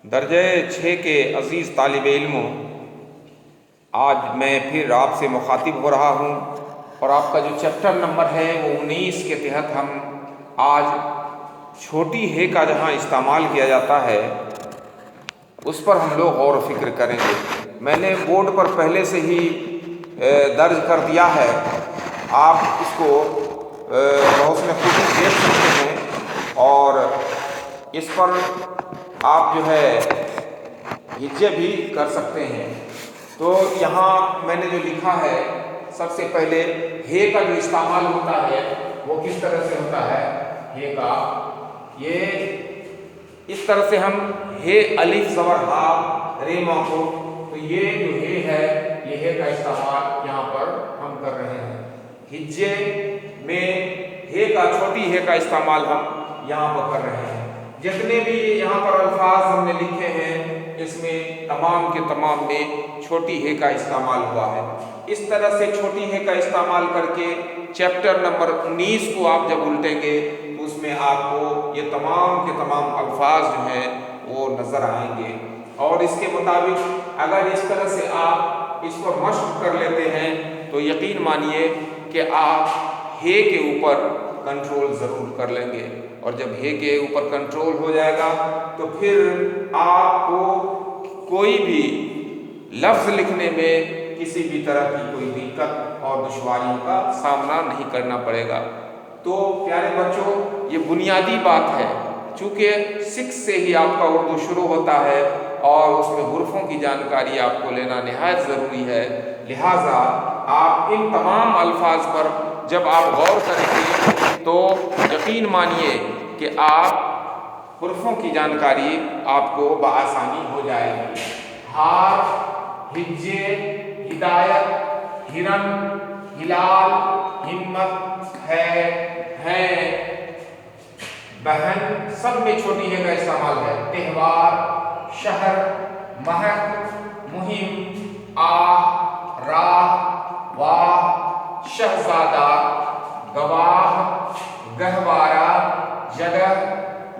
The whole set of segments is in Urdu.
درجہ 6 کے عزیز طالب علموں، آج میں پھر آپ سے مخاطب ہو رہا ہوں اور آپ کا جو چیپٹر نمبر ہے وہ 19 کے تحت ہم آج چھوٹی ہے کا جہاں استعمال کیا جاتا ہے اس پر ہم لوگ غور و فکر کریں گے۔ میں نے بورڈ پر پہلے سے ہی درج کر دیا ہے، آپ اس کو بحسن خوبی دیکھ سکتے ہیں اور اس پر آپ جو ہے ہجے بھی کر سکتے ہیں۔ تو یہاں میں نے جو لکھا ہے، سب سے پہلے ہے کا جو استعمال ہوتا ہے وہ کس طرح سے ہوتا ہے؟ ہے کا یہ اس طرح سے ہم ہے الف زبر ہا رے ما کو، تو یہ جو ہے یہ ہے کا استعمال یہاں پر ہم کر رہے ہیں۔ ہجے میں ہے کا چھوٹی ہے کا استعمال ہم یہاں پر کر رہے ہیں۔ جتنے بھی یہاں پر الفاظ ہم نے لکھے ہیں اس میں تمام کے تمام میں چھوٹی ہے کا استعمال ہوا ہے۔ اس طرح سے چھوٹی ہے کا استعمال کر کے چیپٹر نمبر 19 کو آپ جب الٹیں گے تو اس میں آپ کو یہ تمام کے تمام الفاظ جو ہیں وہ نظر آئیں گے، اور اس کے مطابق اگر اس طرح سے آپ اس کو مشق کر لیتے ہیں تو یقین مانیے کہ آپ ہے کے اوپر کنٹرول ضرور کر لیں گے، اور جب ہے کے اوپر کنٹرول ہو جائے گا تو پھر آپ کو کوئی بھی لفظ لکھنے میں کسی بھی طرح کی کوئی دقت اور دشواریوں کا سامنا نہیں کرنا پڑے گا۔ تو پیارے بچوں، یہ بنیادی بات ہے، چونکہ 6 سے ہی آپ کا اردو شروع ہوتا ہے اور اس میں حروفوں کی جانکاری آپ کو لینا نہایت ضروری ہے، لہٰذا آپ ان تمام الفاظ پر جب آپ غور کریں گے تو یقین مانیے کہ آپ حروفوں کی جانکاری آپ کو بآسانی ہو جائے گی۔ ہار، ہجے، ہدایت، ہرن، ہلال، ہمت، ہے، بہن، سب میں چھوٹی ہے کا استعمال ہے۔ تہوار، شہر، مہک، مہم، آہ، راہ، واہ، شہزادہ، گواہ، گہوارہ، جگہ،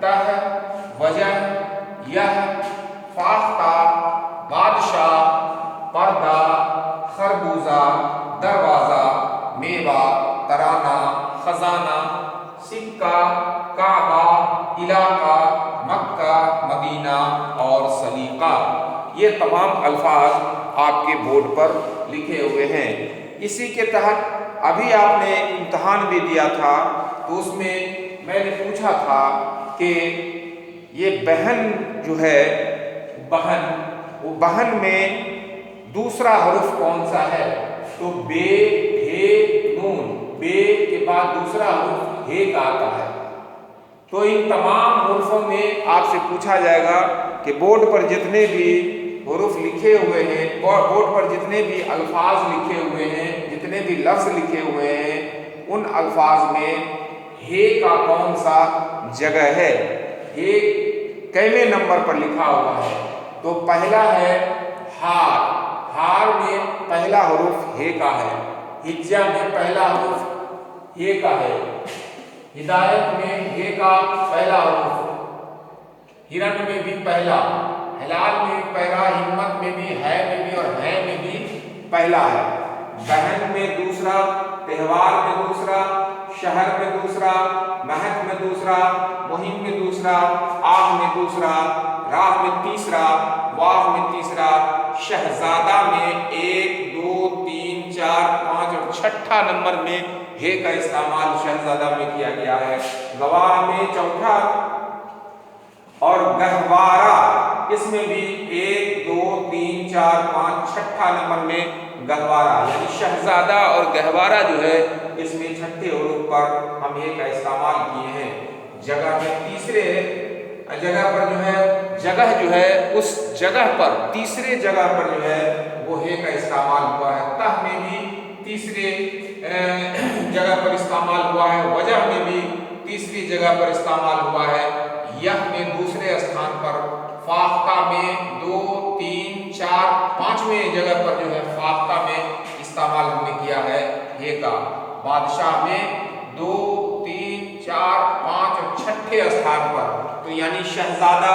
تہ، وجہ، یہ، فاختہ، بادشاہ، پردہ، خربوزہ، دروازہ، میوہ، ترانہ، خزانہ، سکہ، کعبہ، علاقہ، مکہ، مدینہ اور سلیقہ، یہ تمام الفاظ آپ کے بورڈ پر لکھے ہوئے ہیں۔ اسی کے تحت ابھی آپ نے امتحان بھی دیا تھا تو اس میں میں نے پوچھا تھا کہ یہ بہن جو ہے، بہن، وہ بہن میں دوسرا حرف کون سا ہے؟ تو بے، ہے، نون، بے کے بعد دوسرا حرف ہے کا آتا ہے۔ تو ان تمام حروفوں میں آپ سے پوچھا جائے گا کہ بورڈ پر جتنے بھی حروف لکھے ہوئے ہیں، بورڈ پر جتنے بھی الفاظ لکھے ہوئے ہیں، جتنے بھی لفظ لکھے ہوئے ہیں، ان الفاظ میں ہے کا کون سا جگہ ہے، ہے کیویں نمبر پر لکھا ہوا ہے؟ تو پہلا ہے ہار، ہار میں پہلا حرف ہے کا ہے، ہجہ میں پہلا حرف ہے کا ہے، ہدایت میں ہے کا پہلا حرف، ہرن میں بھی پہلا، ہلال میں پہلا، ہمت میں بھی، ہے میں بھی اور ہے میں بھی پہلا ہے، بہن میں دوسرا، تہوار میں دوسرا، شہر میں دوسرا، مہک میں دوسرا، مہم میں دوسرا، آہ میں دوسرا، راہ میں تیسرا، واہ میں تیسرا، شہزادہ میں 1 2 3 4 5 اور چھٹا نمبر میں ہے کا استعمال شہزادہ میں کیا گیا ہے، گواہ میں چوتھا، اور گہوارہ اس میں بھی 1 2 3 4 5 چھٹا نمبر میں گہوارہ، یعنی شہزادہ اور گہوارہ جو ہے اس میں چھٹے حروف پر ہم ہے کا استعمال کیے ہیں۔ جگہ میں تیسرے جگہ پر جگہ جو ہے اس جگہ پر تیسرے جگہ پر جو ہے وہ ہے کا استعمال ہوا ہے، تہ میں بھی تیسرے جگہ پر استعمال ہوا ہے، وجہ میں بھی تیسری جگہ پر استعمال ہوا ہے، یہ میں دوسرے استھان پر، فاختہ میں 2 3 4 5ویں جگہ پر جو ہے فاختہ میں استعمال ہم نے کیا ہے ہے کا، بادشاہ میں 2 3 4 5 اور چھٹے استھان پر، تو یعنی شہزادہ،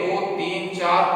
2 3 4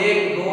1 2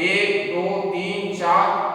1 2 3 4